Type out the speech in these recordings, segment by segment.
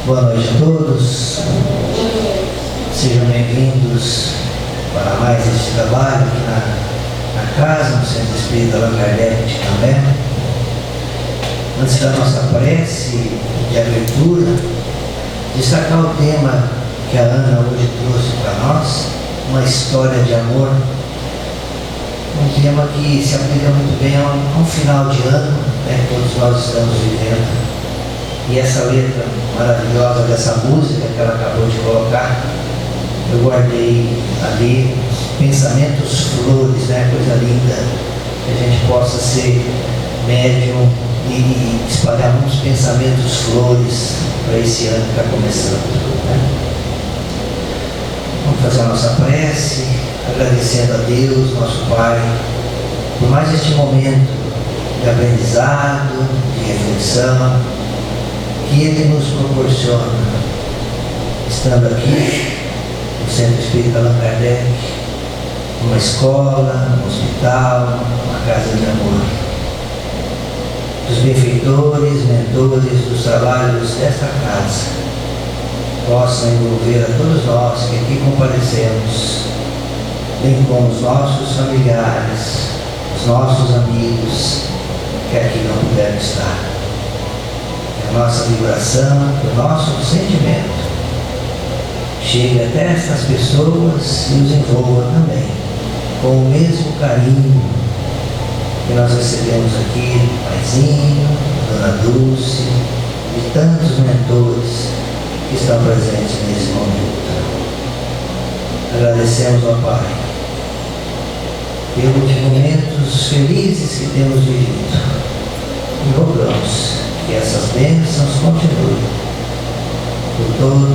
Boa noite a todos. Sejam bem-vindos para mais este trabalho aqui na casa, no Centro Espírita Allan Kardec de Cambé. Antes da nossa prece de abertura, destacar o tema que a Ana hoje trouxe para nós, uma história de amor. Um tema que se aplica muito bem a um final de ano, né, que todos nós estamos vivendo. E essa letra maravilhosa dessa música que ela acabou de colocar, eu guardei ali pensamentos flores, né? Coisa linda, que a gente possa ser médium e espalhar muitos pensamentos flores para esse ano que está começando, né? Vamos fazer a nossa prece, agradecendo a Deus, nosso Pai, por mais este momento de aprendizado, de reflexão, que Ele nos proporciona, estando aqui no Centro Espírita Allan Kardec, numa escola, num hospital, uma casa de amor. Os benfeitores, mentores dos trabalhos desta casa possam envolver a todos nós que aqui comparecemos, bem como os nossos familiares, os nossos amigos que aqui não puderam estar. A nossa vibração, o nosso sentimento chegue até estas pessoas e os envolva também com o mesmo carinho que nós recebemos aqui do Paizinho, Dona Dulce e tantos mentores que estão presentes nesse momento. Agradecemos ao Pai pelos momentos felizes que temos vivido e rogamos que essas bênçãos continuem por todos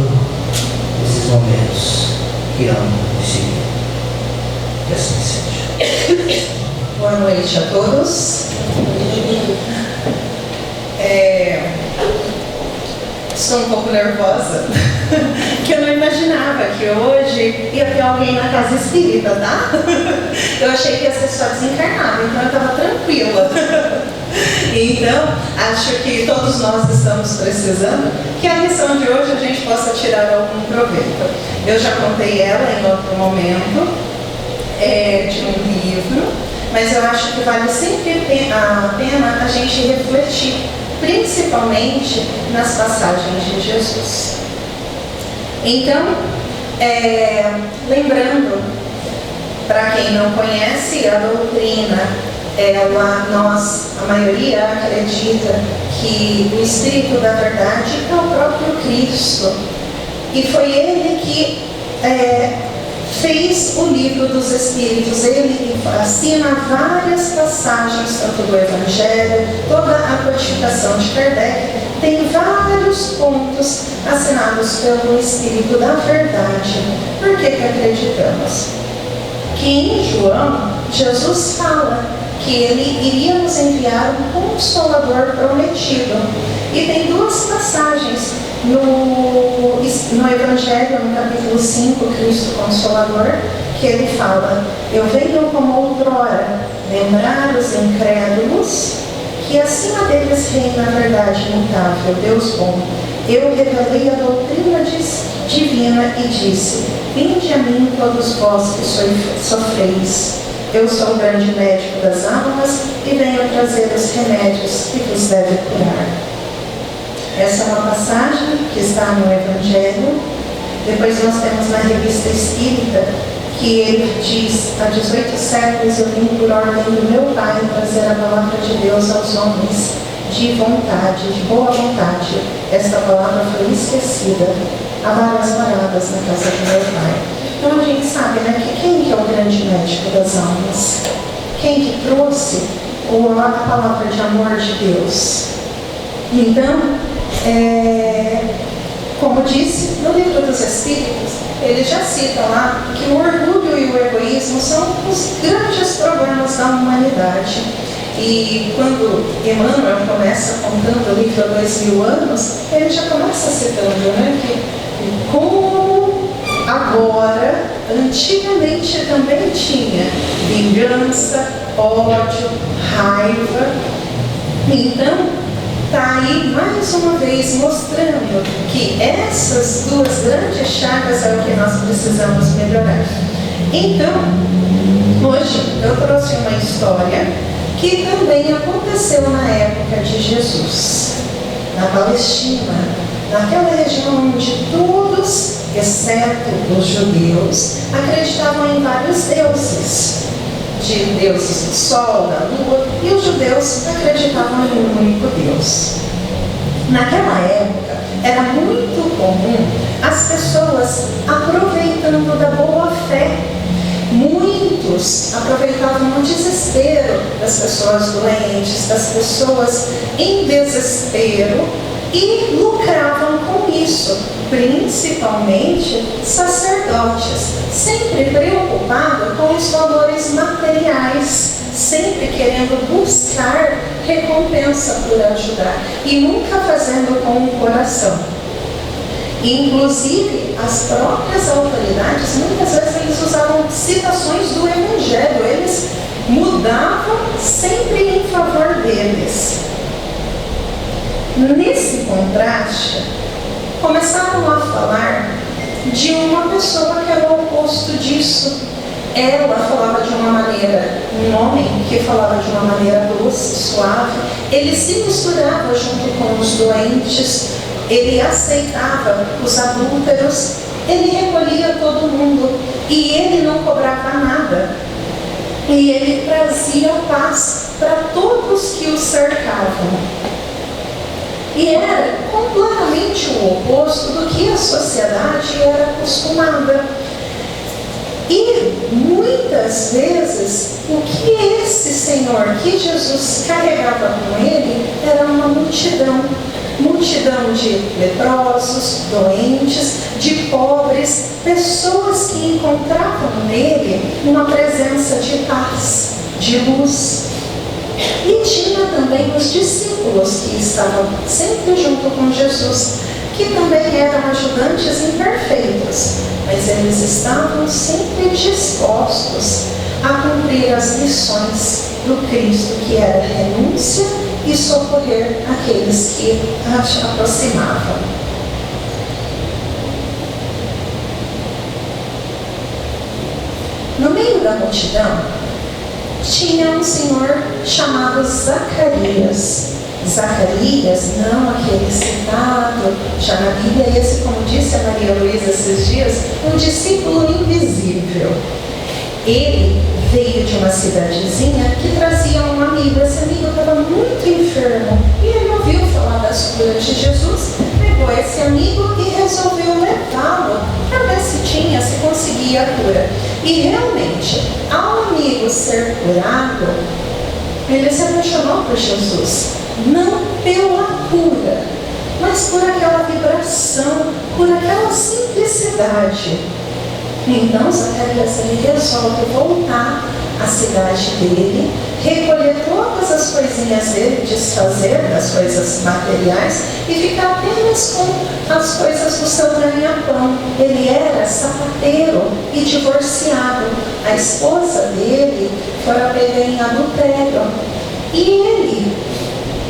esses momentos que amo de seguir. Que assim seja. Boa noite a todos. Estou um pouco nervosa, que eu não imaginava que hoje ia ter alguém na casa espírita, tá? Eu achei que ia ser só desencarnado, então eu estava tranquila. Então, acho que todos nós estamos precisando que a lição de hoje a gente possa tirar algum proveito. Eu já contei ela em outro momento, de um livro, mas eu acho que vale sempre a pena a gente refletir, principalmente nas passagens de Jesus. Então, lembrando, para quem não conhece a doutrina, a maioria acredita que o Espírito da Verdade é o próprio Cristo. E foi Ele que fez o livro dos Espíritos. Ele assina várias passagens, tanto do Evangelho, toda a codificação de Kardec, tem vários pontos assinados pelo Espírito da Verdade. Por que acreditamos? Que em João, Jesus fala que Ele iria nos enviar um Consolador prometido. E tem duas passagens no Evangelho, no capítulo 5, Cristo Consolador, que Ele fala: eu venho como outrora lembrar os incrédulos que acima deles reina a verdade imutável, Deus bom. Eu revelei a doutrina divina e disse: vinde a mim todos vós que sofreis. Eu sou o grande médico das almas e venho trazer os remédios que vos devem curar. Essa é uma passagem que está no Evangelho. Depois nós temos na Revista Espírita que ele diz: há 18 séculos eu vim por ordem do meu Pai trazer a palavra de Deus aos homens de vontade, de boa vontade. Esta palavra foi esquecida. Há várias moradas na casa do meu Pai. Então a gente sabe, né, que quem que é o grande médico das almas? Quem que trouxe a palavra de amor de Deus? Então, como disse no livro dos Espíritos, ele já cita lá que o orgulho e o egoísmo são os grandes problemas da humanidade. E quando Emmanuel começa contando o livro há 2000 anos, ele já começa citando, né, que como agora, antigamente também tinha vingança, ódio, raiva. Então, está aí mais uma vez mostrando que essas duas grandes chagas é o que nós precisamos melhorar. Então, hoje eu trouxe uma história que também aconteceu na época de Jesus, na Palestina, naquela região onde todos, exceto os judeus, acreditavam em vários deuses, de deuses do sol, da lua, e os judeus acreditavam em um único Deus. Naquela época, era muito comum as pessoas aproveitando da boa fé. Muitos aproveitavam o desespero das pessoas doentes, das pessoas em desespero, e lucravam com isso, principalmente sacerdotes, sempre preocupados com os valores materiais, sempre querendo buscar recompensa por ajudar e nunca fazendo com o coração. Inclusive, as próprias autoridades, muitas vezes eles usavam citações do Evangelho, eles mudavam sempre em favor deles. Nesse contraste, começaram a falar de uma pessoa que era o oposto disso. Ela falava de uma maneira, um homem que falava de uma maneira doce, suave, ele se misturava junto com os doentes, ele aceitava os adúlteros, ele recolhia todo mundo e ele não cobrava nada. E ele trazia paz para todos que o cercavam. E era completamente o oposto do que a sociedade era acostumada. E muitas vezes o que esse Senhor, que Jesus carregava com ele, era uma multidão. Multidão de leprosos, doentes, de pobres, pessoas que encontravam nele uma presença de paz, de luz. E tinha também os discípulos que estavam sempre junto com Jesus, que também eram ajudantes imperfeitos, mas eles estavam sempre dispostos a cumprir as missões do Cristo, que era renúncia e socorrer aqueles que se aproximavam. No meio da multidão, tinha um senhor chamado Zacarias. Zacarias, não aquele citado já na Bíblia, esse, como disse a Maria Luísa esses dias, um discípulo invisível. Ele veio de uma cidadezinha que trazia um amigo. Esse amigo estava muito enfermo e ele ouviu falar das curas de Jesus, pegou esse amigo e resolveu levá-lo para ver se conseguia a cura. E realmente, ao amigo ser curado, ele se apaixonou por Jesus, não pela cura, mas por aquela vibração, por aquela simplicidade. Então Zacarias resolve voltar à cidade dele, recolher todas as coisinhas dele, desfazer das coisas materiais e ficar apenas com as coisas do seu ganha-pão. Ele era sapateiro e divorciado. A esposa dele foi pega em adultério. E ele,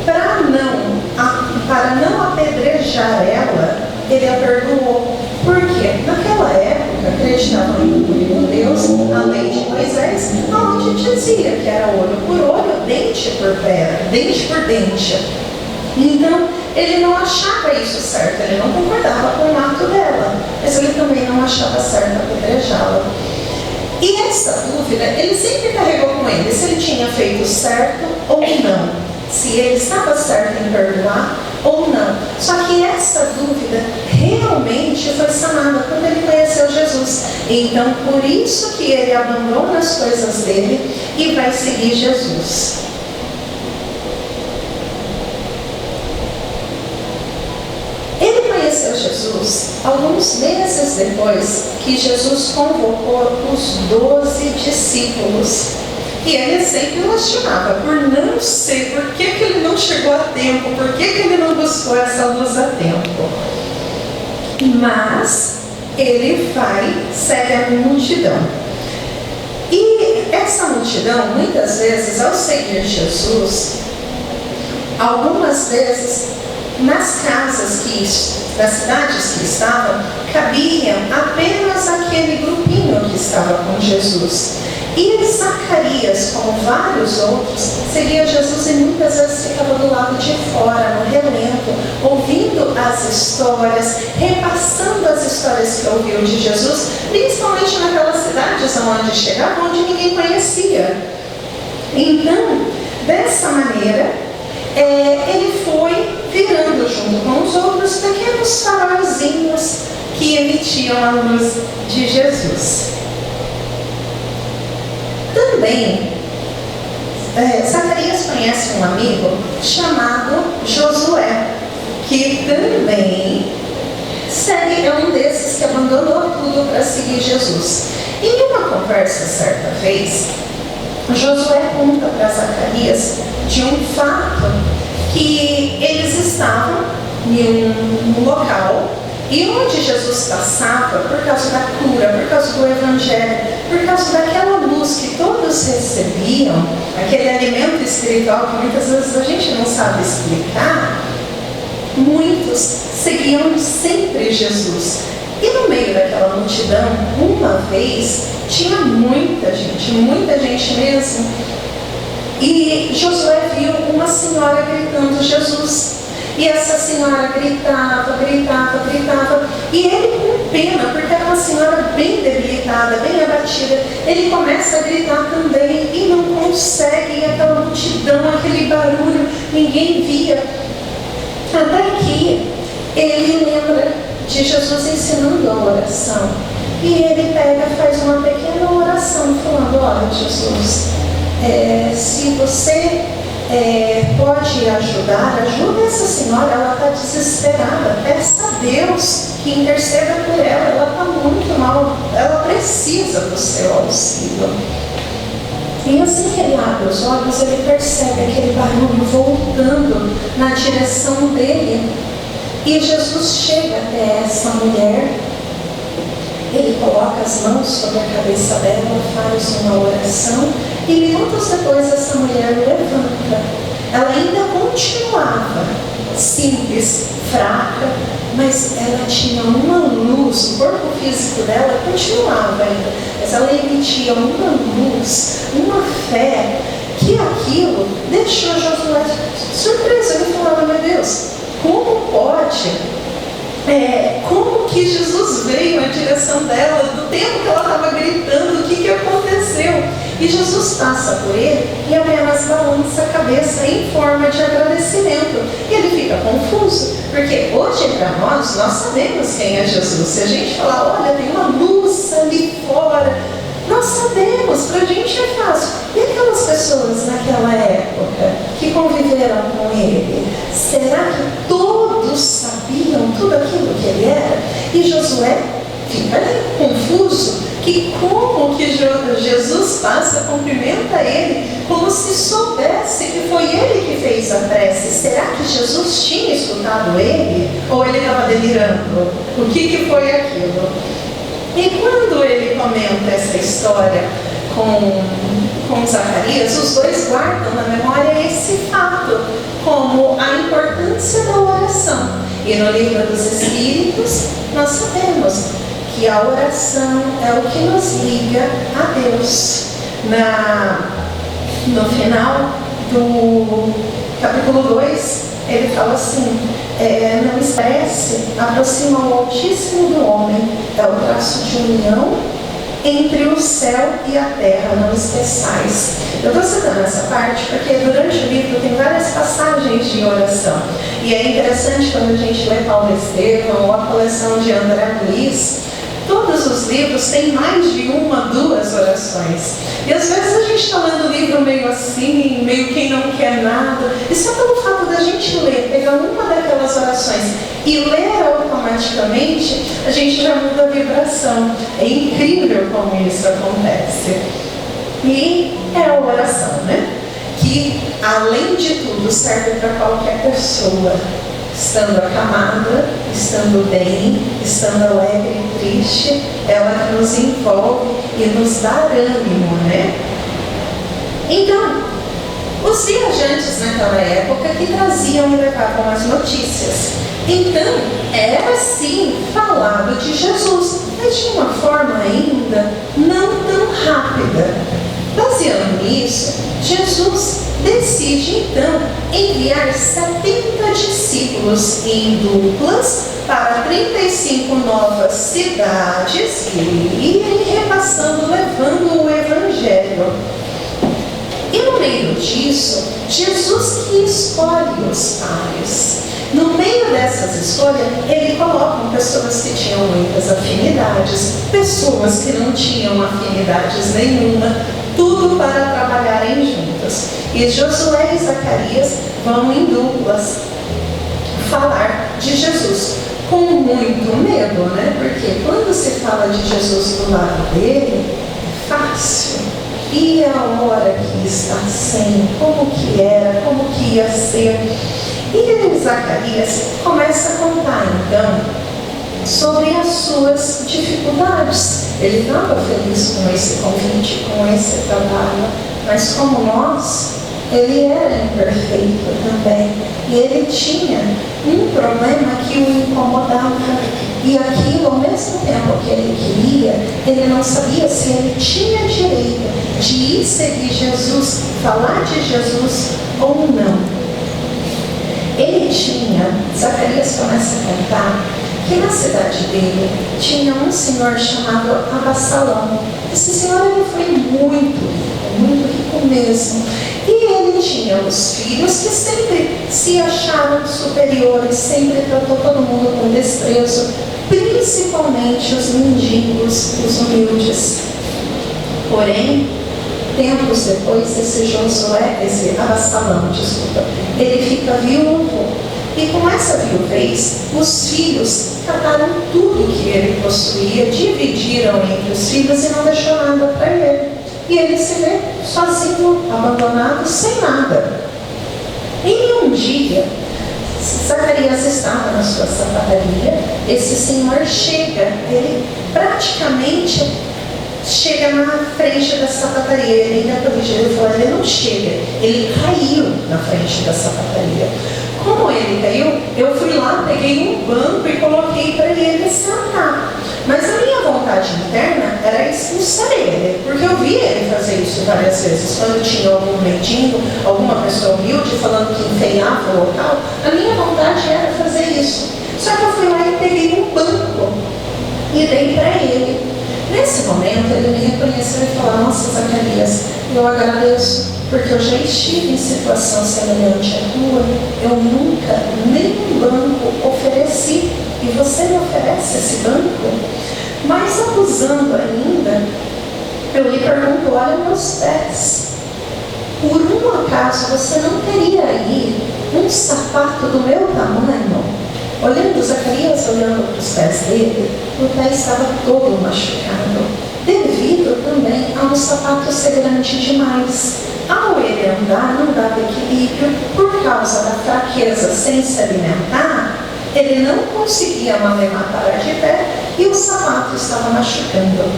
para não apedrejar ela, ele a perdoou. Porque naquela época acreditavam em um único Deus, a lei de Moisés, onde dizia que era olho por olho, dente por dente. Então, ele não achava isso certo, ele não concordava com o ato dela, mas ele também não achava certo apedrejá-la. E essa dúvida, ele sempre carregou com ele, se ele tinha feito certo ou não, se ele estava certo em perdoar ou não. Só que essa dúvida realmente foi sanada quando ele conheceu Jesus. Então, por isso que ele abandona as coisas dele e vai seguir Jesus. Ele conheceu Jesus alguns meses depois que Jesus convocou os 12 discípulos. E ele sempre lastimava por não sei por que ele não chegou a tempo, por que ele não buscou essa luz a tempo. Mas ele segue a multidão. E essa multidão, muitas vezes, ao seguir Jesus, algumas vezes, nas casas das cidades que estavam, cabiam apenas aquele grupinho que estava com Jesus. E Zacarias, como vários outros, seguia Jesus e muitas vezes ficava do lado de fora, no relento, ouvindo as histórias, repassando as histórias que ouviu de Jesus, principalmente naquelas cidades onde chegava, onde ninguém conhecia. Então, dessa maneira, ele foi virando junto com os outros pequenos farolzinhos que emitiam a luz de Jesus. Também, Zacarias conhece um amigo chamado Josué, que também é um desses que abandonou tudo para seguir Jesus. Em uma conversa certa vez, Josué conta para Zacarias de um fato que eles estavam em um local e onde Jesus passava, por causa da cura, por causa do Evangelho, por causa daquela luz que todos recebiam, aquele alimento espiritual que muitas vezes a gente não sabe explicar, muitos seguiam sempre Jesus. E no meio daquela multidão, uma vez, tinha muita gente mesmo. E Josué viu uma senhora gritando Jesus. E essa senhora gritava. E ele, com pena, porque era uma senhora bem debilitada, bem abatida, ele começa a gritar também e não consegue. E aquela multidão, aquele barulho, ninguém via. Até que ele lembra de Jesus ensinando a oração. E ele faz uma pequena oração, falando: olha, Jesus, se você pode ajudar, ajuda essa senhora, ela está desesperada, peça a Deus que interceda por ela está muito mal, ela precisa do seu auxílio. E assim que ele abre os olhos, ele percebe aquele barulho voltando na direção dele. E Jesus chega até essa mulher, ele coloca as mãos sobre a cabeça dela, faz uma oração, e minutos depois essa mulher levanta. Ela ainda continuava simples, fraca, mas ela tinha uma luz, o corpo físico dela continuava ainda, mas ela emitia uma luz, uma fé, que aquilo deixou Josué surpreso. Ele falava: meu Deus, como pode? Como que Jesus veio na direção dela, do tempo que ela estava gritando, o que aconteceu? E Jesus passa por ele e apenas balança a cabeça em forma de agradecimento. E ele fica confuso, porque hoje para nós sabemos quem é Jesus. Se a gente falar: olha, tem uma luz ali fora, nós sabemos, para a gente é fácil. E aquelas pessoas naquela época que conviveram com ele, será que todos sabiam tudo aquilo que ele era? E Josué fica ali, confuso, que como que Jesus passa, cumprimenta ele, como se soubesse que foi ele que fez a prece. Será que Jesus tinha escutado ele? Ou ele estava delirando? O que foi aquilo? E quando ele comenta essa história com Zacarias, os dois guardam na memória esse fato, como a importância da oração. E no livro dos Espíritos, nós sabemos que a oração é o que nos liga a Deus. No final do capítulo 2, ele fala assim: não esquece, aproxima o Altíssimo do homem, é o traço de união entre o céu e a terra, não esqueçais. Eu estou citando essa parte porque durante o livro tem várias passagens de oração. E é interessante quando a gente lê Paulo Estevam ou a coleção de André Luiz, todos os livros têm mais de uma, duas orações. E às vezes a gente está lendo o livro meio assim, meio quem não quer nada. E só pelo fato da gente ler, pegar uma daquelas orações e ler automaticamente, a gente já muda a vibração. É incrível como isso acontece. E é a oração, né? Que, além de tudo, serve para qualquer pessoa. Estando acamada, estando bem, estando alegre e triste, ela que nos envolve e nos dá ânimo, né? Então, os dias viajantes naquela época que traziam e levavam as notícias. Então, era sim falado de Jesus, mas de uma forma ainda não tão rápida. Baseando nisso, Jesus decide então enviar 70 discípulos em duplas para 35 novas cidades e irem repassando, levando o Evangelho. E no meio disso, Jesus que escolhe os pares. No meio dessas escolhas, ele coloca pessoas que tinham muitas afinidades, pessoas que não tinham afinidades nenhuma, tudo para trabalharem juntas. E Josué e Zacarias vão em duplas falar de Jesus, com muito medo, né? Porque quando se fala de Jesus do lado dele, é fácil. E a hora que está sem, como que era, como que ia ser. E Zacarias começa a contar então sobre as suas dificuldades. Ele estava feliz com esse convite, com esse trabalho, mas como nós, ele era imperfeito também. E ele tinha um problema que o incomodava. E aquilo, ao mesmo tempo que ele queria, ele não sabia se ele tinha direito de ir seguir Jesus, falar de Jesus ou não. Ele tinha, Zacarias começa a contar, que na cidade dele tinha um senhor chamado Absalão. Esse senhor ele foi muito rico mesmo. E ele tinha os filhos que sempre se acharam superiores, sempre tratou todo mundo com desprezo, principalmente os mendigos, os humildes. Porém, tempos depois, esse Absalão, ele fica viúvo. E com essa viuvez, os filhos cataram tudo que ele possuía, dividiram entre os filhos e não deixou nada para ele. E ele se vê sozinho, abandonado, sem nada. Em um dia, Zacarias estava na sua sapataria, esse senhor chega, ele praticamente chega na frente da sapataria. Ele ainda corrigiu, ele falou, ele não chega, ele caiu na frente da sapataria. Como ele caiu, eu fui lá, peguei um banco e coloquei para ele sentar. Mas a minha vontade interna era expulsar ele, porque eu vi ele fazer isso várias vezes. Quando tinha algum mendigo, alguma pessoa humilde falando que enfeiava o local, a minha vontade era fazer isso. Só que eu fui lá e peguei um banco e dei para ele. Nesse momento, ele me reconheceu e falou, nossa, Zacarias, eu agradeço, porque eu já estive em situação semelhante à tua, eu nunca, nem um banco ofereci, e você me oferece esse banco? Mas abusando ainda, eu lhe pergunto, olha meus pés, por um acaso você não teria aí um sapato do meu tamanho? Olhando Zacarias, olhando para os pés dele, o pé estava todo machucado, devido também a um sapato ser grande demais. Ao ele andar, não dava equilíbrio, por causa da fraqueza sem se alimentar, ele não conseguia malemar parar de pé e o sapato estava machucando.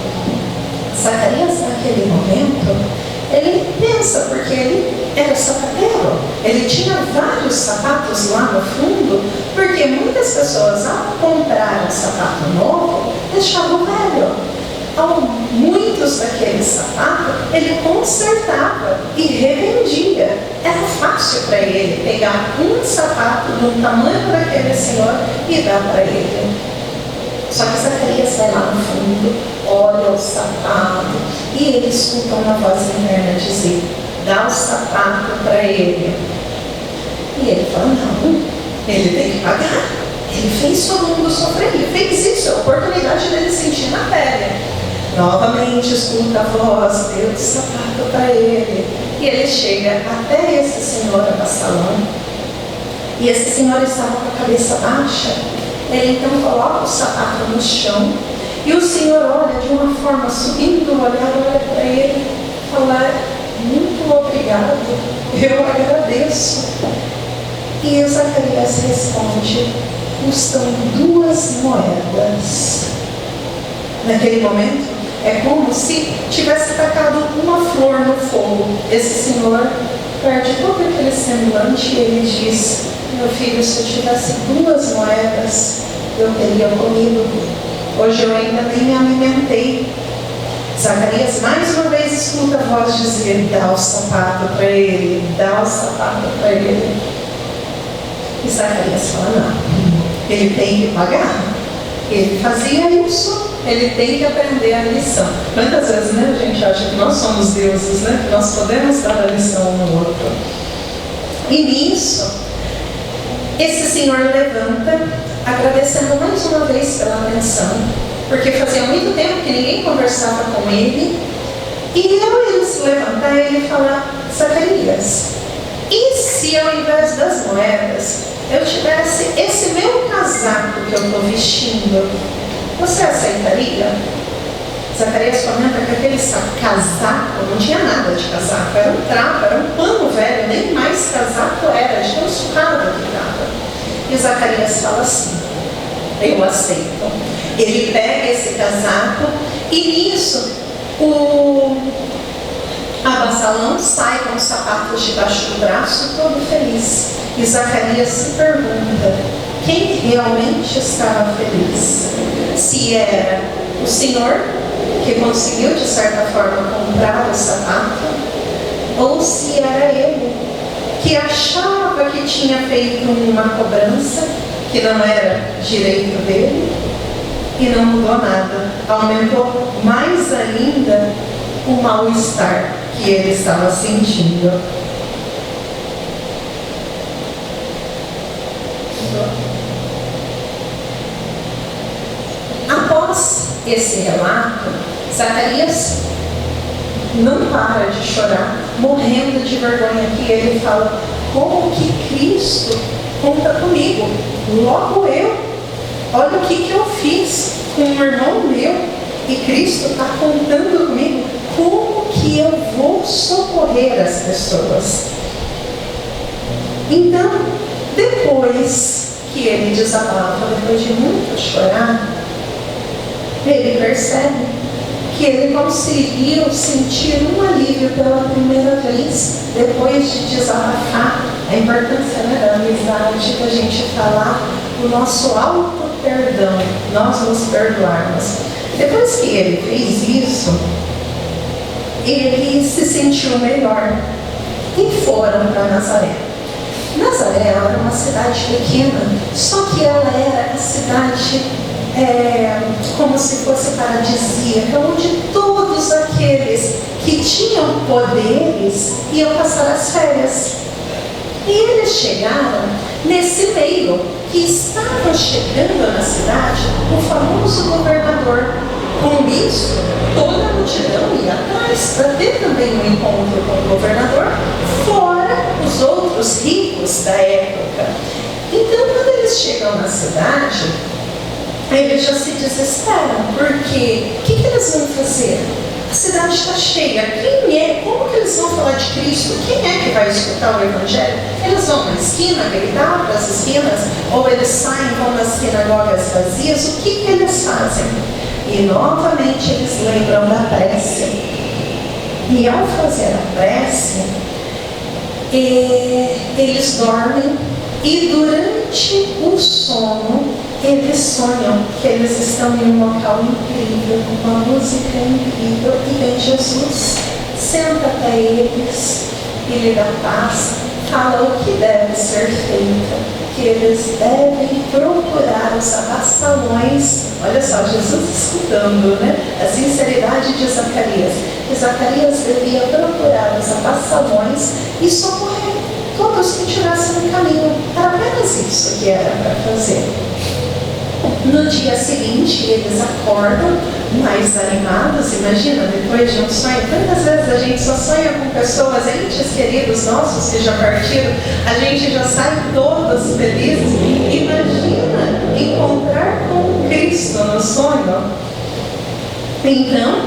Zacarias, naquele momento, ele pensa, porque ele era sapateiro, ele tinha vários sapatos lá no fundo, porque muitas pessoas, ao comprar um sapato novo, deixavam velho. Muitos daqueles sapatos ele consertava e revendia. Era fácil para ele pegar um sapato do tamanho daquele senhor e dar para ele. Só que Zacarias vai lá no fundo, olha o sapato e ele escuta uma voz interna dizer, dá o sapato para ele. E ele fala, não, ele tem que pagar. Ele fez todo mundo sofrer, ele fez isso, é a oportunidade dele sentir na pele. Novamente escuta a voz, deu o sapato para ele. E ele chega até esse senhor Absalão. E esse senhor estava com a cabeça baixa. Ele então coloca o sapato no chão. E o senhor olha de uma forma, subindo o olhar, olha para ele e fala, muito obrigado, eu agradeço. E Zacarias responde, custam 2 moedas. Naquele momento, é como se tivesse tacado uma flor no fogo. Esse senhor perde todo aquele semblante e ele diz: meu filho, se eu tivesse 2 moedas, eu teria comido. Hoje eu ainda nem me alimentei. Zacarias mais uma vez escuta a voz dizer: dá o sapato para ele, dá o sapato para ele. E Zacarias fala: não, ele tem que pagar. Ele fazia isso, ele tem que aprender a lição. Quantas vezes, né, a gente acha que nós somos deuses, né? Que nós podemos dar a lição um no outro. E nisso, esse senhor levanta, agradecendo mais uma vez pela atenção, porque fazia muito tempo que ninguém conversava com ele. E ao ele se levantar, ele fala: Zacarias, e se ao invés das moedas eu tivesse esse meu casaco que eu estou vestindo, você aceitaria? Zacarias comenta que aquele casaco não tinha nada de casaco, era um trapo, era um pano velho, nem mais casaco era, de tão suado que estava. E Zacarias fala assim: eu aceito. Ele pega esse casaco e nisso o Absalão sai com os sapatos debaixo do braço, todo feliz. E Zacarias se pergunta: quem realmente estava feliz? Se era o Senhor, que conseguiu de certa forma comprar o sapato, ou se era ele, que achava que tinha feito uma cobrança que não era direito dele e não mudou nada, aumentou mais ainda o mal-estar que ele estava sentindo. Após esse relato, Zacarias não para de chorar, morrendo de vergonha, que ele fala: como que Cristo conta comigo? Logo eu, olha o que eu fiz com um irmão meu, e Cristo está contando comigo. Como que eu vou socorrer as pessoas? Então, depois que ele desabafa, depois de muito chorar, ele percebe que ele conseguiu sentir um alívio pela primeira vez, depois de desabafar. A importância, né, da amizade, da gente falar o nosso auto-perdão, nós nos perdoarmos. Depois que ele fez isso, ele se sentiu melhor e foram para Nazaré. Nazaré era uma cidade pequena, só que ela era a cidade como se fosse paradisíaca, onde todos aqueles que tinham poderes iam passar as férias. E eles chegaram nesse meio que estava chegando na cidade o famoso governador. Com isso, toda a multidão ia atrás para ter também um encontro com o governador, fora os outros ricos da época. Então, quando eles chegam na cidade, eles já se desesperam, porque o que eles vão fazer? A cidade está cheia. Quem é? Como que eles vão falar de Cristo? Quem é que vai escutar o Evangelho? Eles vão na esquina gritar para as esquinas? Ou eles saem e vão nas sinagogas vazias? O que eles fazem? E novamente eles lembram da prece. E ao fazer a prece, eles dormem, e durante o sono eles sonham que eles estão em um local incrível, com uma música incrível, e vem Jesus, senta até eles e lhe dá paz, fala o que deve ser feito, que eles devem procurar os abassalões. Olha só, Jesus escutando, né? A sinceridade de Zacarias. Que Zacarias devia procurar os abassalões e socorrer todos que estivessem no caminho. Era apenas isso que era para fazer. No dia seguinte, eles acordam mais animados. Imagina, depois de um sonho, quantas vezes a gente só sonha com pessoas, entes queridos nossos que já partiram, a gente já sai todos felizes. Imagina encontrar com Cristo no sonho. Então,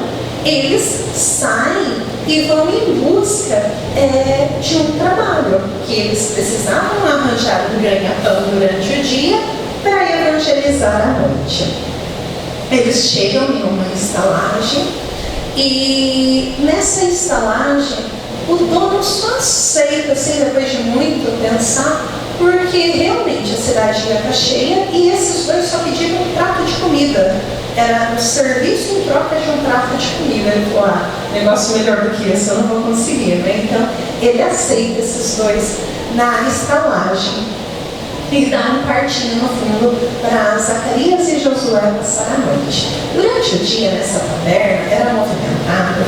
eles saem e vão em busca de um trabalho, que eles precisavam arranjar um ganha-pão durante o dia para evangelizar à noite. Eles chegam em uma estalagem, e nessa estalagem o dono só aceita, assim, depois de muito pensar, porque realmente a cidade ia estar cheia e esses dois só pediram um prato de comida. Era um serviço em troca de um prato de comida. Ele falou, negócio melhor do que esse eu não vou conseguir, né? Então, ele aceita esses dois na estalagem e dá um quartinho no fundo para Zacarias e Josué passar a noite. Durante o dia, nessa taberna, era movimentada,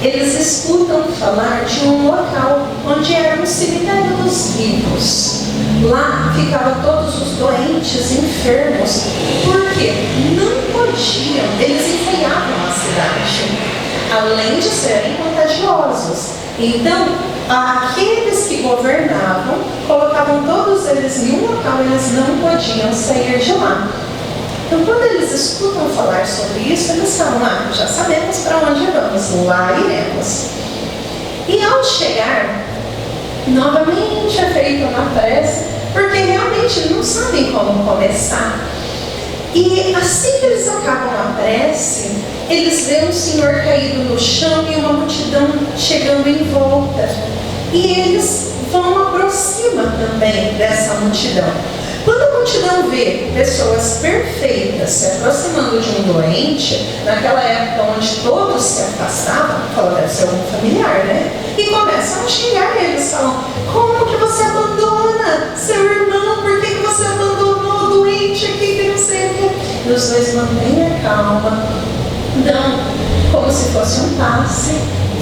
eles escutam falar de um local onde era um cemitério dos vivos. Lá ficavam todos os doentes, enfermos, porque não podiam, eles enfeiavam a cidade, além de serem contagiosos. Então, aqueles que governavam, colocavam todos eles em um local, eles não podiam sair de lá. Então, quando eles escutam falar sobre isso, eles falam, já sabemos para onde vamos, lá iremos. E ao chegar, novamente é feita uma prece, porque realmente não sabem como começar. E assim que eles acabam a prece, eles veem um senhor caído no chão e uma multidão chegando em volta. E eles vão aproxima também dessa multidão. Quando a multidão vê pessoas perfeitas se aproximando de um doente, naquela época onde todos se afastavam, fala, deve ser algum familiar, né? E começam a xingar eles, falam, como que você abandona seu irmão? Por que você abandonou o doente aqui que não sei o quê? E os dois mantêm a calma, dão como se fosse um passe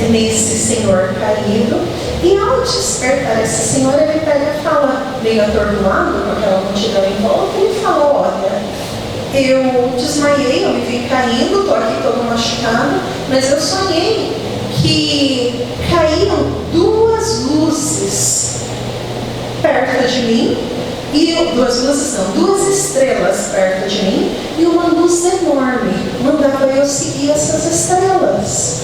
nesse senhor caído. E ao despertar esse senhor, ele pega e fala, meio atordoado com aquela multidão em volta, ele fala, olha, eu desmaiei, eu me vi caindo, estou aqui todo machucado, mas eu sonhei que caíram duas luzes perto de mim, duas estrelas perto de mim, e uma luz enorme mandava eu seguir essas estrelas.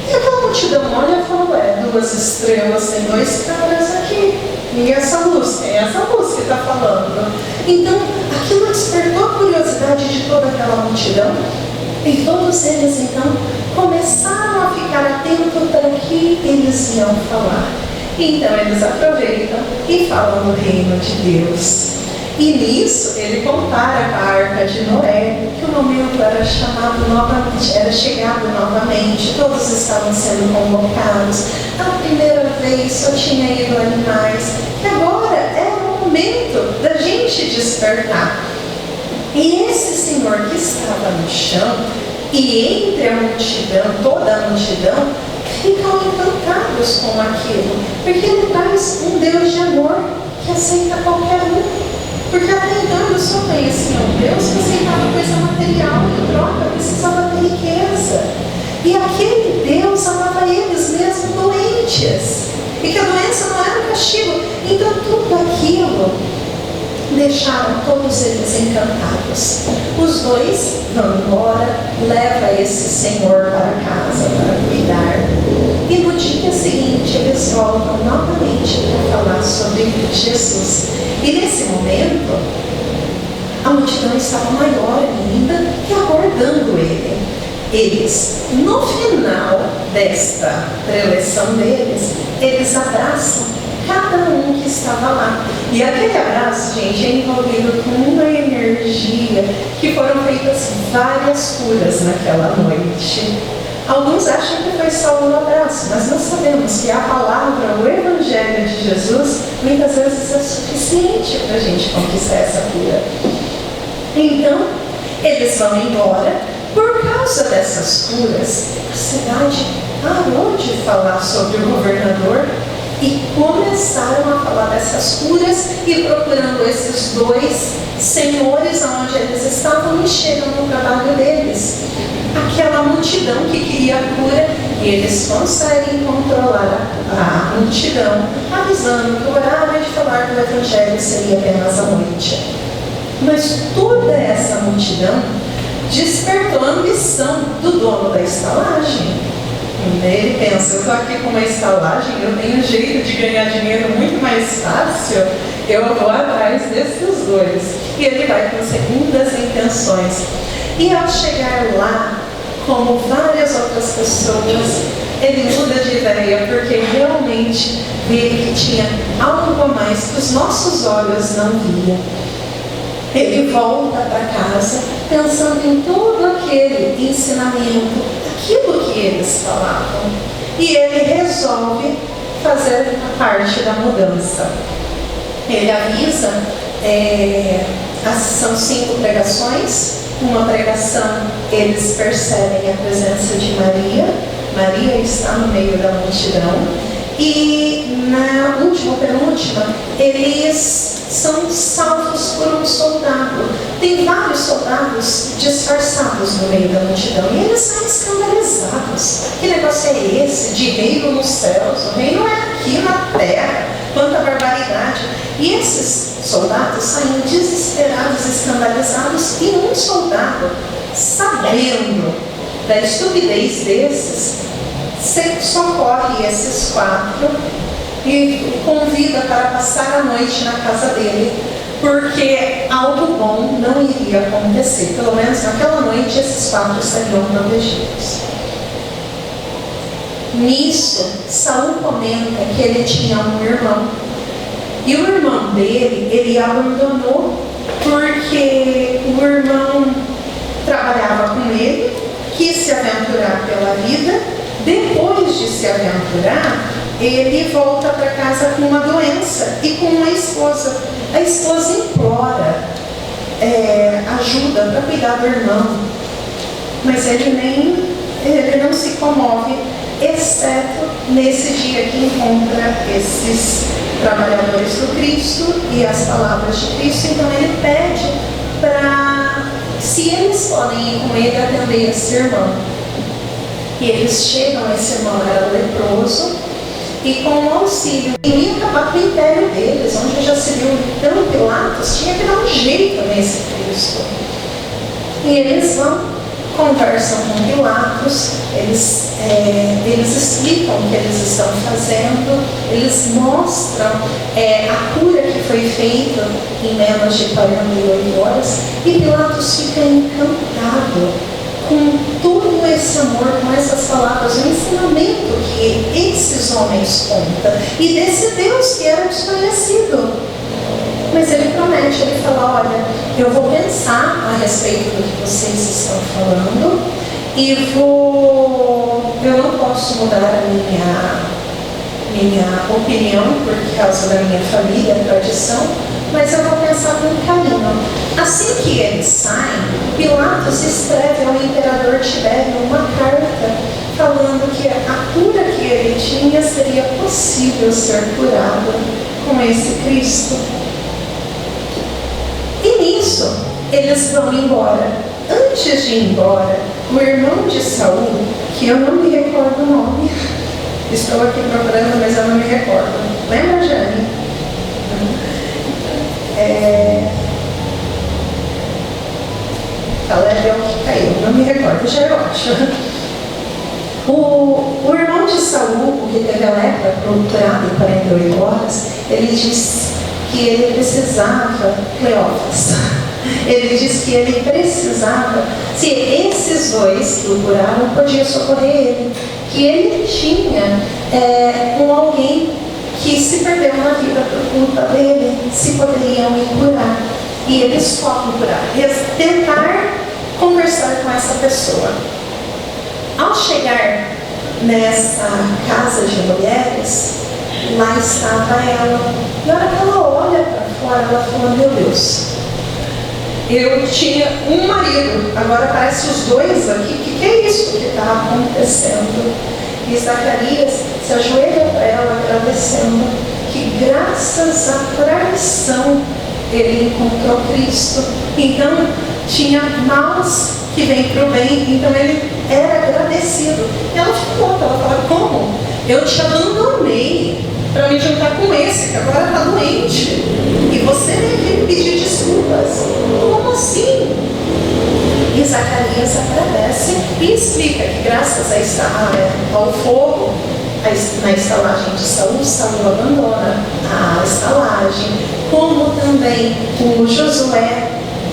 E aquela multidão olha e fala, duas estrelas, tem dois caras aqui. E essa luz, quem é essa luz que está falando? Então, aquilo despertou a curiosidade de toda aquela multidão. E todos eles, então, começaram a ficar atentos para o que eles iam falar. Então, eles aproveitam e falam do reino de Deus. E nisso, ele compara com a arca de Noé, que o momento era chamado novamente, era chegado novamente, todos estavam sendo convocados. A primeira vez só tinha ido animais, que agora era o momento da gente despertar. E esse senhor que estava no chão, e entre a multidão, toda a multidão, ficam encantados com aquilo, porque ele traz um Deus de amor que aceita qualquer um. Porque até então eles só conheciam Deus que aceitava coisa material, em troca precisava ter riqueza. E aquele Deus amava eles mesmo doentes. E que a doença não era um castigo. Então tudo aquilo deixaram todos eles encantados. Os dois vão embora, leva esse senhor para casa para cuidar. E no dia seguinte eles voltam novamente para falar sobre Jesus. E nesse momento, a multidão estava maior ainda e aguardando ele. Eles, no final desta preleção deles, eles abraçam cada um que estava lá. E aquele abraço, gente, é envolvido com uma energia que foram feitas várias curas naquela noite. Alguns acham que foi só um abraço, mas nós sabemos que a palavra, o Evangelho de Jesus, muitas vezes é suficiente para a gente conquistar essa cura. Então, eles vão embora. Por causa dessas curas, a cidade parou de falar sobre o governador e começaram a falar dessas curas e procurando esses dois senhores onde eles estavam e chegam no trabalho deles. Aquela multidão que queria a cura, e eles conseguem controlar a multidão, avisando que o horário de falar do Evangelho seria apenas à noite. Mas toda essa multidão despertou a ambição do dono da estalagem. Ele pensa, eu estou aqui com uma estalagem, eu tenho um jeito de ganhar dinheiro muito mais fácil, eu vou atrás desses dois. E ele vai com segundas intenções. E ao chegar lá, como várias outras pessoas, ele muda de ideia porque realmente vê que tinha algo a mais que os nossos olhos não viam. Ele volta para casa pensando em todo aquele ensinamento, aquilo que eles falavam. E ele resolve fazer a parte da mudança. Ele avisa, são 5 pregações. Uma pregação, eles percebem a presença de Maria. Maria está no meio da multidão. E na última, penúltima, eles são salvos por um soldado. Tem vários soldados disfarçados no meio da multidão. E eles saem escandalizados. Que negócio é esse de reino nos céus? O reino é aqui na terra. Quanta barbaridade. E esses soldados saem desesperados, escandalizados. E um soldado, sabendo da estupidez desses, socorre esses 4 e convida para passar a noite na casa dele, porque algo bom não iria acontecer. Pelo menos naquela noite esses 4 estariam protegidos. Nisso, Saul comenta que ele tinha um irmão, e o irmão dele, ele abandonou porque o irmão trabalhava com ele, quis se aventurar pela vida. Depois de se aventurar, ele volta para casa com uma doença e com uma esposa. A esposa implora ajuda para cuidar do irmão, mas ele não se comove, exceto nesse dia que encontra esses trabalhadores do Cristo e as palavras de Cristo. Então ele pede para, se eles podem ir com ele atender esse irmão. E eles chegam, esse irmão era leproso, e com o auxílio, ia acabar com o império deles, onde já se viu. Então Pilatos tinha que dar um jeito nesse Cristo. E eles vão, conversam com Pilatos, eles explicam o que eles estão fazendo, eles mostram a cura que foi feita em menos de 48 horas, e Pilatos fica encantado com todo esse amor, com essas palavras, o ensinamento que esses homens contam, e desse Deus que era desconhecido. Mas ele promete, ele fala: olha, eu vou pensar a respeito do que vocês estão falando, e eu não posso mudar a minha opinião por causa da minha família, tradição, mas eu vou pensar com carinho. Assim que eles saem, Pilatos escreve ao imperador Tibério uma carta falando que a cura que ele tinha seria possível ser curada com esse Cristo. E nisso, eles vão embora. Antes de ir embora, o irmão de Saul, que eu não me recordo o nome, estou aqui procurando, mas eu não me recordo. Lembra, Jane? Caleb é o que caiu, não me recordo, já eu acho. O irmão de Saul, que teve a lepra procurada em 48 horas, ele disse que ele precisava, Cleófas, ele disse que ele precisava, se esses 2 que o curaram, podiam socorrer ele, que ele tinha alguém que se perdeu na vida por culpa dele, se poderiam me curar. E eles focam curar, tentar conversar com essa pessoa. Ao chegar nessa casa de mulheres, lá estava ela. Na hora que ela olha para fora, ela fala: meu Deus, eu tinha um marido, agora parece os 2 aqui, o que é isso que está acontecendo? E Zacarias se ajoelha para ela, agradecendo que graças à traição ele encontrou Cristo. Então tinha maus que vêm para o bem, então ele era agradecido. E ela ficou louca, ela fala: como? Eu te abandonei para me juntar com esse que agora está doente, e você vem aqui me pedir desculpas. Como assim? E Zacarias agradece e explica que graças ao fogo, na estalagem de Saul, Saul abandona a estalagem, como também o Josué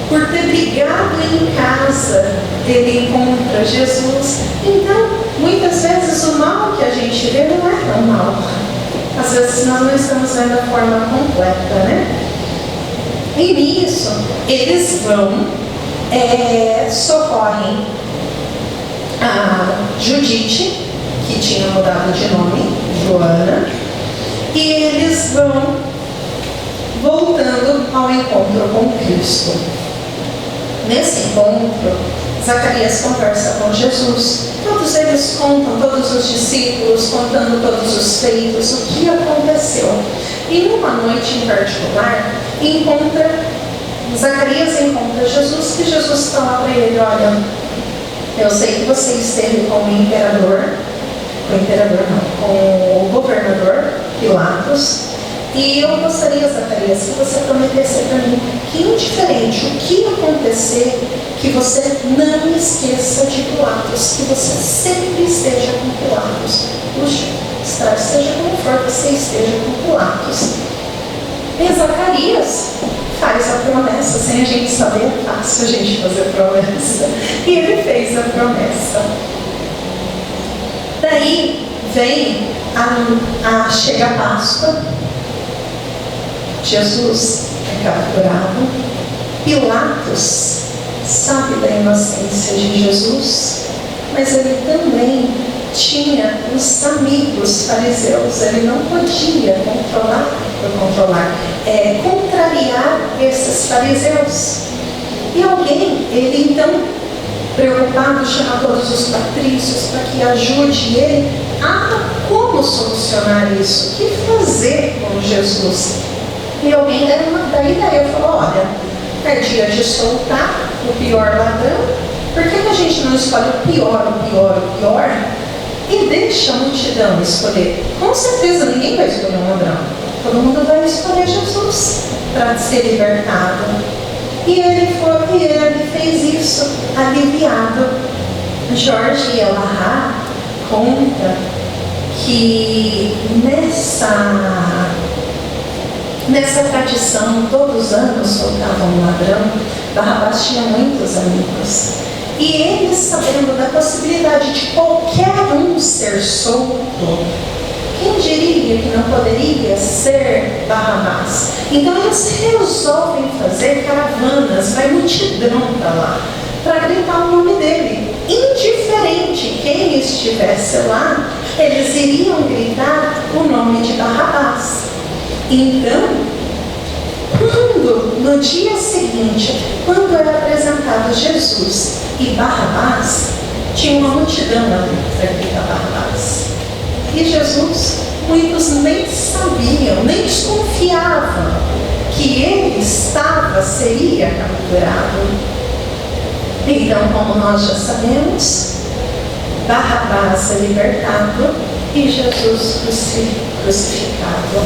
por ter brigado em casa, ele encontra Jesus. Então, muitas vezes o mal que a gente vê não é tão mal. Às vezes nós não estamos vendo a forma completa, né? E nisso, eles vão, socorrem a Judite, que tinha mudado de nome, Joana, e eles vão voltando ao encontro com Cristo. Nesse encontro, Zacarias conversa com Jesus. Todos eles contam, todos os discípulos, contando todos os feitos, o que aconteceu. E numa noite em particular, Zacarias encontra Jesus, e Jesus fala para ele: olha, eu sei que você esteve com o governador Pilatos, e eu gostaria, Zacarias, que você prometesse para mim que, indiferente o que acontecer, que você não esqueça de Pilatos, que você sempre esteja com Pilatos. Puxa, seja como for, você esteja com Pilatos. E Zacarias faz a promessa, sem a gente saber, é fácil a gente fazer promessa. E ele fez a promessa. Daí vem chega a Páscoa, Jesus é capturado, Pilatos sabe da inocência de Jesus, mas ele também tinha os amigos fariseus, ele não podia contrariar esses fariseus. E ele então, preocupado, chama todos os patrícios para que ajude ele a como solucionar isso, o que fazer com Jesus. E alguém dá ideia, falou: olha, é dia de soltar o pior ladrão, por que a gente não escolhe o pior e deixa a multidão escolher? Com certeza ninguém vai escolher um ladrão, todo mundo vai escolher Jesus para ser libertado. E ele fez isso aliviado. Jorge Elahá conta que nessa tradição, todos os anos soltavam um ladrão. Barrabás tinha muitos amigos. E eles, sabendo da possibilidade de qualquer um ser solto, quem diria que não poderia ser Barrabás? Então eles resolvem fazer caravanas, vai multidão para lá, para gritar o nome dele. Indiferente quem estivesse lá, eles iriam gritar o nome de Barrabás. Então, no dia seguinte, quando era apresentado Jesus e Barrabás, tinha uma multidão ali para gritar Barrabás. E Jesus, muitos nem sabiam, nem desconfiavam que ele seria capturado. Então, como nós já sabemos, Barrabás é libertado e Jesus crucificado.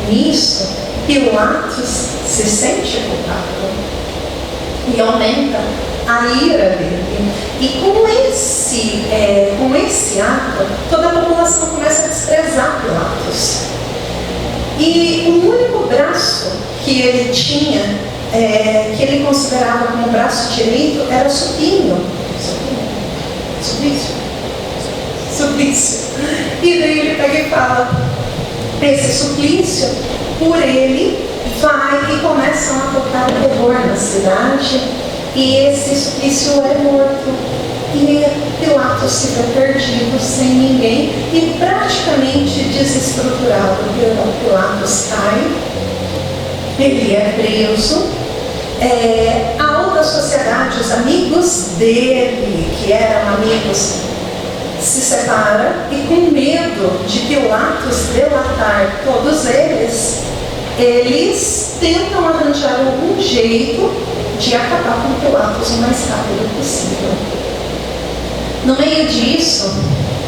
Nisso, Pilatos se sente culpado e aumenta a ira dele. E com esse ato, toda a população começa a desprezar Pilatos. E o único braço que ele tinha, que ele considerava como braço direito, era Suplício. E daí ele pega e fala: esse Suplício, por ele, vai e começam a tocar terror na cidade, e esse Suplício é morto. E Pilatos fica perdido, sem ninguém, e praticamente desestruturado. Pilatos cai, ele é preso. A alta sociedade, os amigos dele, que eram amigos, se separa, e com medo de Pilatos delatar todos eles tentam arranjar algum jeito de acabar com Pilatos o mais rápido possível. No meio disso,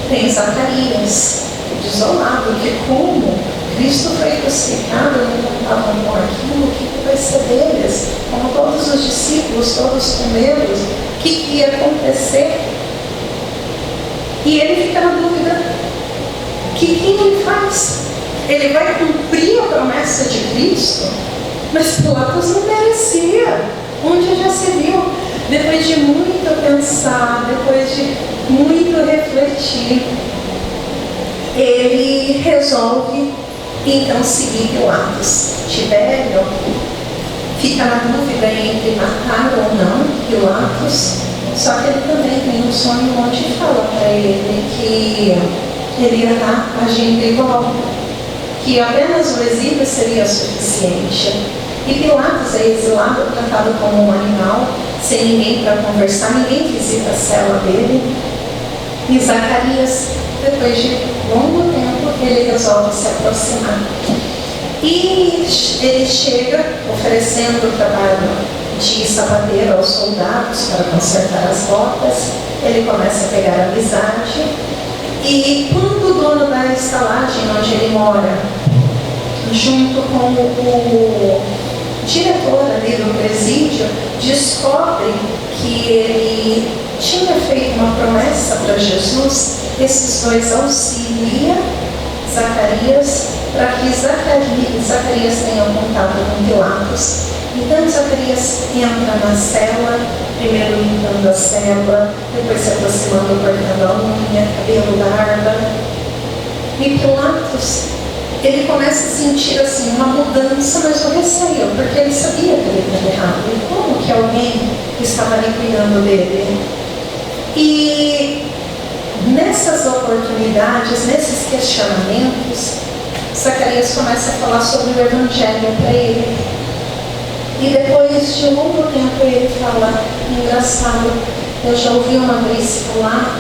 tem Zacarias, desolado, que como Cristo foi crucificado, não contavam com aquilo, o que vai ser deles? Como todos os discípulos, todos com medo, o que ia acontecer? E ele fica na dúvida: o que ele faz? Ele vai cumprir a promessa de Cristo? Mas Pilatos não merecia. Onde partir, ele resolve então seguir Pilatos. Tibério fica na dúvida entre matar ou não Pilatos, só que ele também tem um sonho onde fala para ele que ele ia estar agindo igual, que apenas o exílio seria suficiente. E Pilatos é exilado, tratado como um animal, sem ninguém para conversar, ninguém visita a cela dele. E Zacarias, depois de longo tempo, ele resolve se aproximar. E ele chega oferecendo o trabalho de sapateiro aos soldados para consertar as botas. Ele começa a pegar amizade. E quando o dono da estalagem onde ele mora, junto com o diretor ali do presídio, descobre que ele tinha feito uma promessa para Jesus, esses dois auxiliam Zacarias para que Zacarias tenha contato com Pilatos. Então Zacarias entra na cela, primeiro limpando a cela, depois se aproximando, cortando a unha, cabelo da barba. E Pilatos, ele começa a sentir assim uma mudança, mas o receio, porque ele sabia que ele estava errado. E como que alguém estava ali cuidando dele? E nessas oportunidades, nesses questionamentos, Zacarias começa a falar sobre o Evangelho para ele. E depois de um longo tempo ele fala, engraçado, eu já ouvi uma vez falar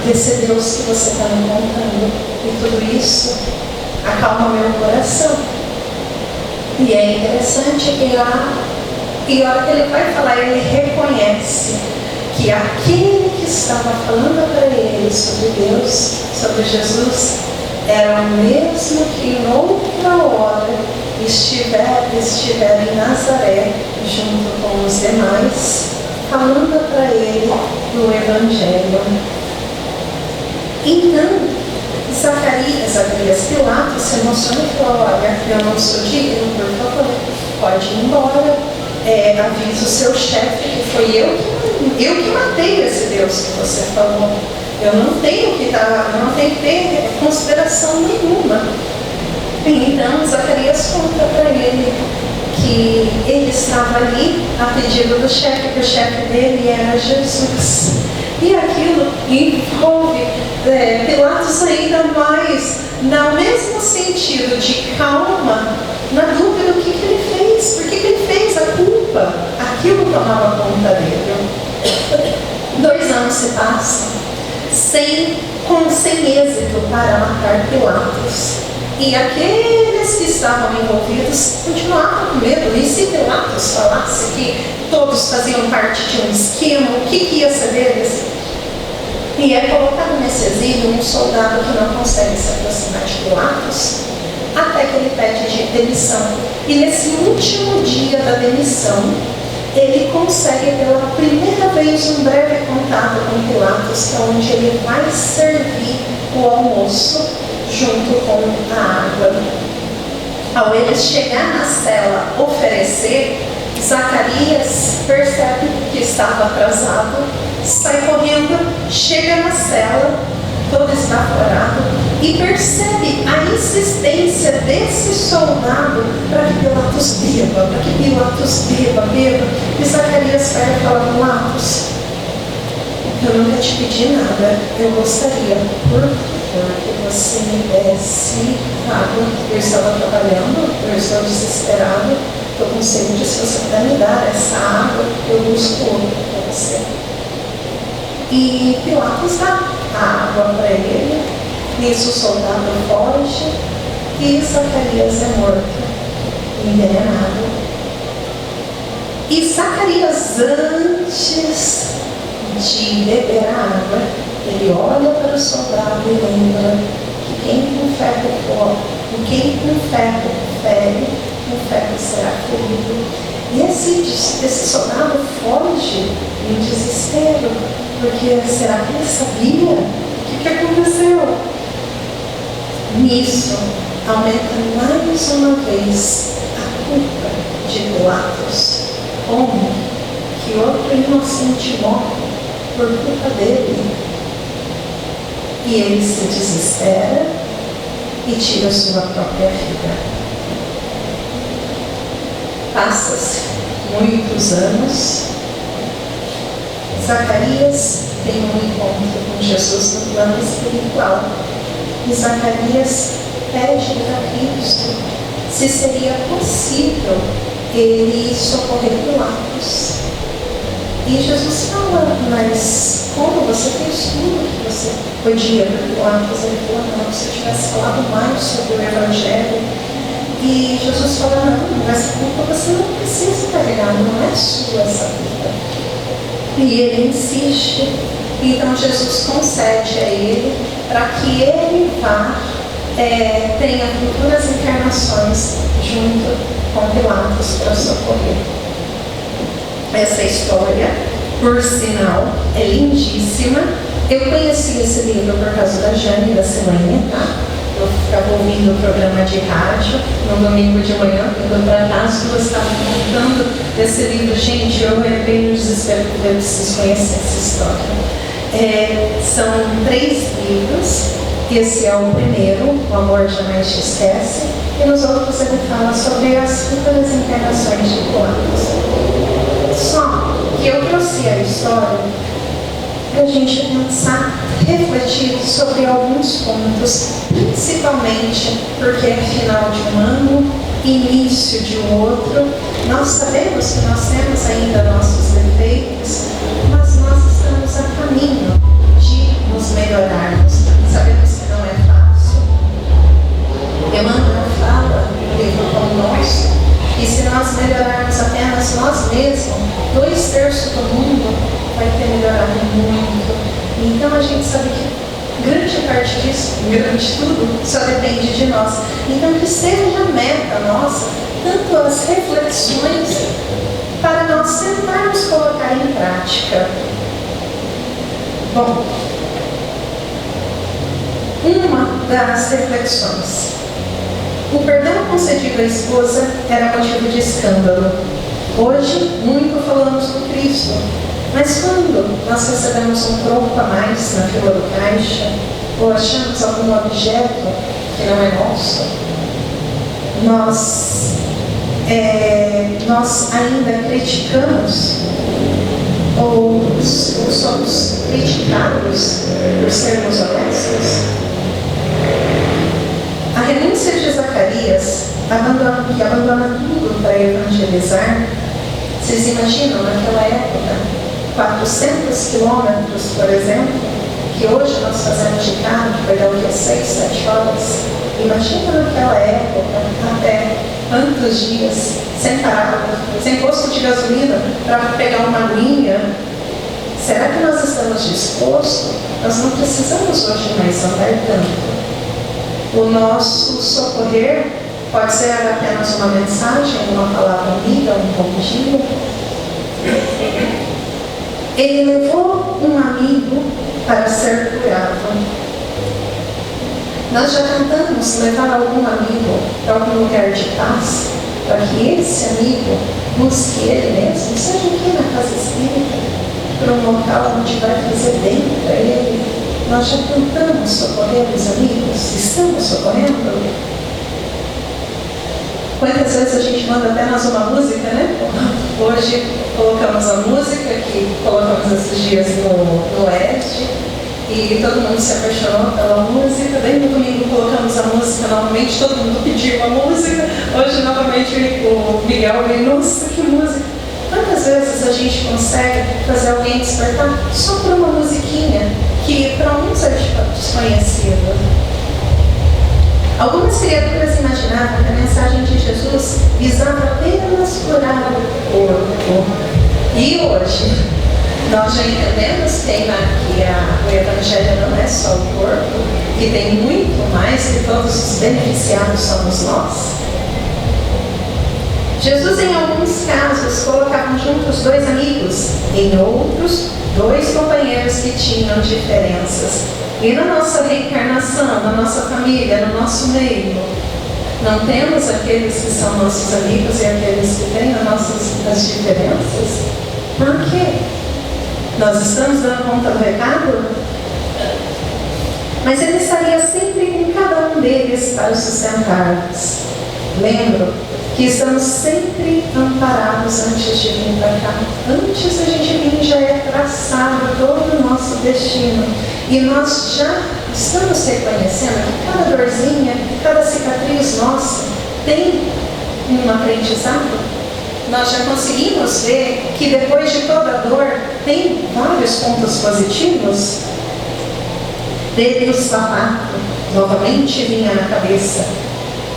desse Deus que você está me contando. E tudo isso acalma meu coração. E é interessante que a hora que ele vai falar, ele reconhece que aquele que estava falando para ele sobre Deus, sobre Jesus, era o mesmo que em outra hora estiver em Nazaré, junto com os demais, falando para ele do Evangelho. Então, Zacarias, Pilatos se emocionou e falou, olha, eu não sou digno, por favor, pode ir embora, avisa o seu chefe que foi eu que matei esse Deus que você falou. Eu não tenho que ter consideração nenhuma. Então Zacarias conta para ele que ele estava ali a pedido do chefe, que o chefe dele era Jesus. E aquilo envolve Pilatos ainda mais, no mesmo sentido de calma, na dúvida do que ele fez, por que ele fez a culpa, aquilo tomava conta dele. 2 anos se passam sem êxito para matar Pilatos. E aqueles que estavam envolvidos continuavam com medo. E se Pilatos falasse que todos faziam parte de um esquema, o que ia ser deles? E é colocado nesse exílio um soldado que não consegue se aproximar de Pilatos, até que ele pede demissão. E nesse último dia da demissão, ele consegue pela primeira vez um breve contato com Pilatos, que é onde ele vai servir o almoço junto com a água. Ao ele chegar na cela oferecer, Zacarias percebe que estava atrasado, sai correndo, chega na cela, todo esbaforado, e percebe a insistência desse soldado para que Pilatos beba. E Zacarias pega e fala, Pilatos, eu nunca te pedi nada, eu gostaria, por favor, que você me desse água. Eu estava trabalhando, eu estou desesperado, estou com sede, se você puder me dar essa água, eu busco outra para você. E Pilatos dá a água para ele, nisso o soldado foge e Zacarias é morto, envenenado. E Zacarias, antes de beber a água, ele olha para o soldado e lembra que quem com ferro fere, com ferro será ferido. E esse soldado foge em desespero, porque será que ele sabia o que aconteceu? Nisso, aumenta mais uma vez a culpa de Pilatos. Como que outro inocente morre por culpa dele? e ele se desespera e tira a sua própria vida. Passa-se muitos anos, Zacarias tem um encontro com Jesus no plano espiritual. E Zacarias pede para Cristo se seria possível ele socorrer Pilatos. E Jesus fala, mas como você fez tudo que você podia para Pilatos? Ele falou, não, se eu tivesse falado mais sobre o Evangelho. E Jesus fala, não, essa culpa você não precisa carregar, não é sua essa culpa. E ele insiste, então Jesus concede a ele para que ele vá, tenha futuras encarnações junto com Pilatos para socorrer. Essa história, por sinal, é lindíssima. Eu conheci esse livro por causa da Jane e da Silênia, tá? Eu ficava ouvindo o programa de rádio no domingo de manhã, indo para casa, que você estava contando desse livro. Gente, eu entrei no desespero por ver se vocês conhecem essa história. São 3 livros. Esse é o primeiro, O Amor Jamais Te Esquece, e nos outros ele fala sobre as futuras encarnações de Pilatos. Só que eu trouxe a história para a gente pensar, refletir sobre alguns pontos, principalmente porque é final de um ano, início de um outro. Nós sabemos que nós temos ainda nossos defeitos, mas nós estamos a caminho de nos melhorarmos. Sabemos que não é fácil. Emmanuel fala no livro como nosso, e se nós melhorarmos apenas nós mesmos, 2/3 do mundo vai ter melhorado muito. Então a gente sabe que grande parte disso, grande tudo, só depende de nós. Então que seja a meta nossa, tanto as reflexões, para nós sentarmos colocar em prática. Bom, uma das reflexões. O perdão concedido à esposa era motivo de escândalo. Hoje, muito falamos do Cristo, mas quando nós recebemos um troco a mais na fila do caixa, ou achamos algum objeto que não é nosso, nós ainda criticamos ou somos criticados por sermos honestos. A renúncia de Zacarias, que abandona tudo para evangelizar, vocês imaginam naquela época, 400 quilômetros, por exemplo, que hoje nós fazemos de carro, que vai dar o que, 6, 7 horas. Imagina naquela época, até tantos dias, sem parada, sem posto de gasolina, para pegar uma aguinha. Será que nós estamos dispostos? Nós não precisamos hoje mais andar tanto. O nosso socorrer pode ser apenas uma mensagem, uma palavra amiga, um bom dia. Ele levou um amigo para ser curado. Nós já tentamos levar algum amigo para algum lugar de paz, para que esse amigo busque ele mesmo, seja aqui na casa espírita, para um local onde vai fazer bem para ele. Nós já tentamos socorrer os amigos? Estamos socorrendo? Quantas vezes a gente manda apenas uma música, né? Hoje colocamos a música que colocamos esses dias no ED, e todo mundo se apaixonou pela música. Daí no domingo colocamos a música novamente, todo mundo pediu a música. Hoje novamente o Miguel veio, nossa, que música! Quantas vezes a gente consegue fazer alguém despertar só por uma musiquinha que para uns é desconhecida? Algumas criaturas imaginavam que a mensagem de Jesus visava apenas curar o corpo. E hoje, nós já entendemos que o Evangelho não é só o corpo, que tem muito mais, que todos os beneficiados somos nós. Jesus, em alguns casos, colocava juntos 2 amigos, em outros, 2 companheiros que tinham diferenças. E na nossa reencarnação, na nossa família, no nosso meio, não temos aqueles que são nossos amigos e aqueles que têm as diferenças? Por quê? Nós estamos dando conta do recado? mas Ele estaria sempre com cada um deles para os sustentar-los. Lembro que estamos sempre amparados antes de vir para cá. Antes da gente vir já é traçado todo o nosso destino. E nós já estamos reconhecendo que cada dorzinha, cada cicatriz nossa tem um aprendizado. Nós já conseguimos ver que depois de toda a dor tem vários pontos positivos. Dele o sapato novamente vinha na cabeça.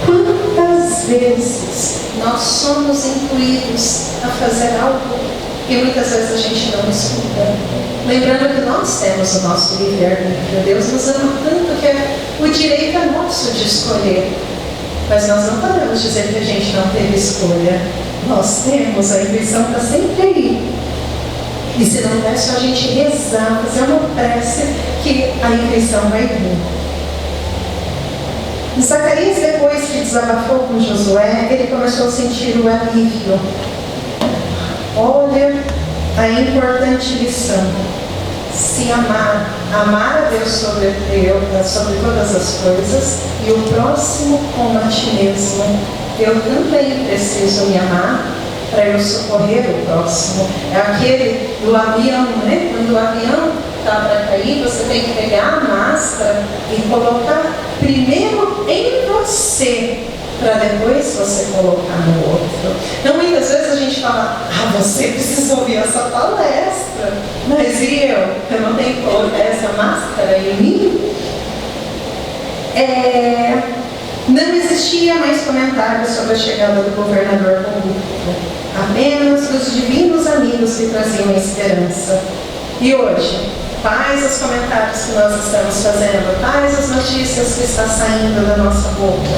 Quantas vezes nós somos incluídos a fazer algo e muitas vezes a gente não escuta? Lembrando que nós temos o nosso livre-arbítrio. Deus nos ama tanto que o direito é nosso de escolher. Mas nós não podemos dizer que a gente não teve escolha. Nós temos, a intuição está sempre aí. E se não der, só a gente rezar, fazer uma prece, que a intuição vai vir. Zacarias, depois que desabafou com Josué, ele começou a sentir o alívio. Olha a importante lição. Se amar a Deus sobre todas as coisas e o próximo como a ti mesmo. Eu também preciso me amar para eu socorrer o próximo. É aquele do avião, né? Quando o avião está para cair, você tem que pegar a máscara e colocar primeiro em você, para depois você colocar no outro. Então, muitas vezes a gente fala, você precisa ouvir essa palestra, mas e eu não tenho que colocar essa máscara em mim? Não existia mais comentários sobre a chegada do governador corrupto, apenas os divinos amigos que traziam esperança. E hoje, quais os comentários que nós estamos fazendo? Quais as notícias que estão saindo da nossa boca?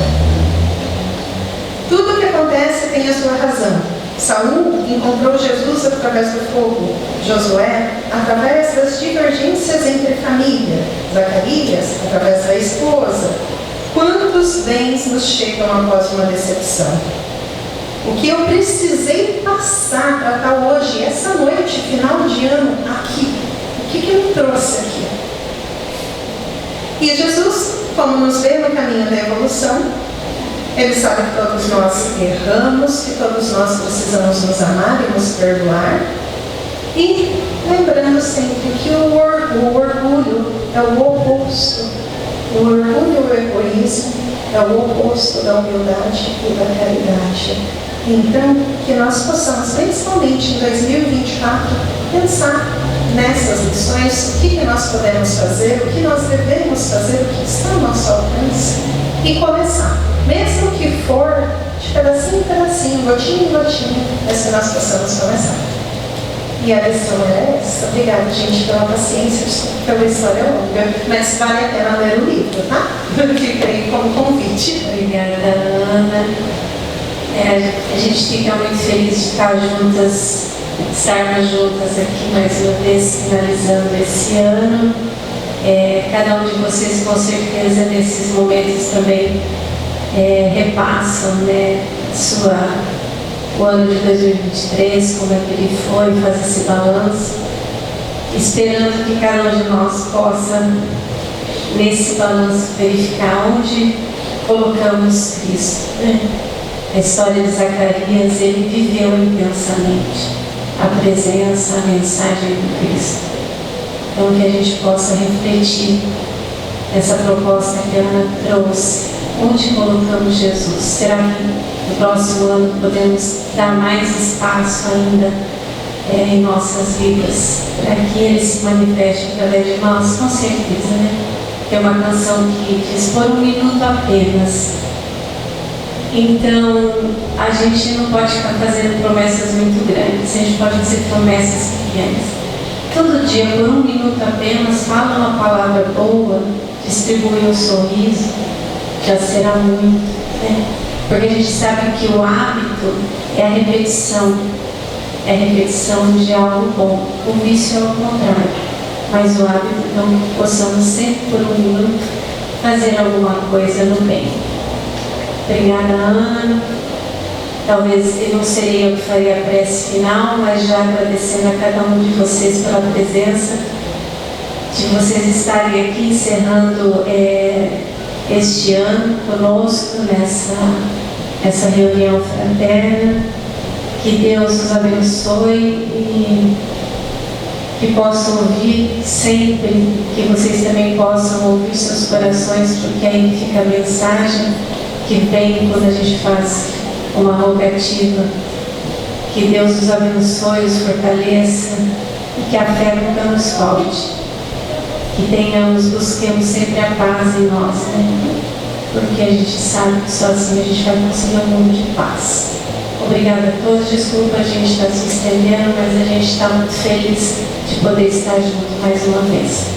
Tudo o que acontece tem a sua razão. Saul encontrou Jesus através do fogo, Josué através das divergências entre família, Zacarias através da esposa. Quantos bens nos chegam após uma decepção? O que eu precisei passar para estar hoje, essa noite, final de ano, aqui? O que eu trouxe aqui? E Jesus, como nos vê no caminho da evolução, Ele sabe que todos nós erramos, que todos nós precisamos nos amar e nos perdoar. E lembrando sempre que o orgulho é o oposto. O orgulho e o egoísmo é o oposto da humildade e da caridade. Então, que nós possamos, principalmente em 2024, pensar nessas lições, o que nós podemos fazer, o que nós devemos fazer, o que está ao nosso alcance, e começar. Mesmo que for de pedacinho em pedacinho, gotinha em gotinha, mas que nós possamos começar. E a lição é essa. Obrigada, gente, pela paciência, pela história longa, mas vale a pena ler o livro, tá? Fica aí como convite. Obrigada, Ana. A gente fica muito feliz de estar juntas, estarmos juntas aqui mais uma vez, finalizando esse ano. Cada um de vocês, com certeza, nesses momentos também repassam, né, o ano de 2023, como é que ele foi, faz esse balanço, esperando que cada um de nós possa, nesse balanço, verificar onde colocamos Cristo, né? A história de Zacarias, ele viveu intensamente a presença, a mensagem do Cristo. Então, que a gente possa refletir nessa proposta que a Ana trouxe. Onde colocamos Jesus? Será que no próximo ano podemos dar mais espaço ainda em nossas vidas para que Ele se manifeste através de nós? Com certeza, né? Tem uma canção que diz, por um minuto apenas. Então, a gente não pode ficar fazendo promessas muito grandes, a gente pode dizer promessas pequenas. Todo dia, por um minuto apenas, fala uma palavra boa, distribui um sorriso, já será muito, né? Porque a gente sabe que o hábito é a repetição de algo bom. O vício é o contrário, mas o hábito, então, que possamos sempre por um minuto fazer alguma coisa no bem. Obrigada, Ana. Talvez eu não seria eu que faria a prece final, mas já agradecendo a cada um de vocês pela presença, de vocês estarem aqui encerrando este ano conosco nessa reunião fraterna. Que Deus os abençoe e que possam ouvir sempre, que vocês também possam ouvir seus corações, porque aí fica a mensagem que vem quando a gente faz uma rogativa. Que Deus os abençoe, os fortaleça e que a fé nunca nos falte. Que busquemos sempre a paz em nós, né? Porque a gente sabe que sozinho a gente vai conseguir um mundo de paz. Obrigada a todos, desculpa a gente estar se estendendo, mas a gente está muito feliz de poder estar junto mais uma vez.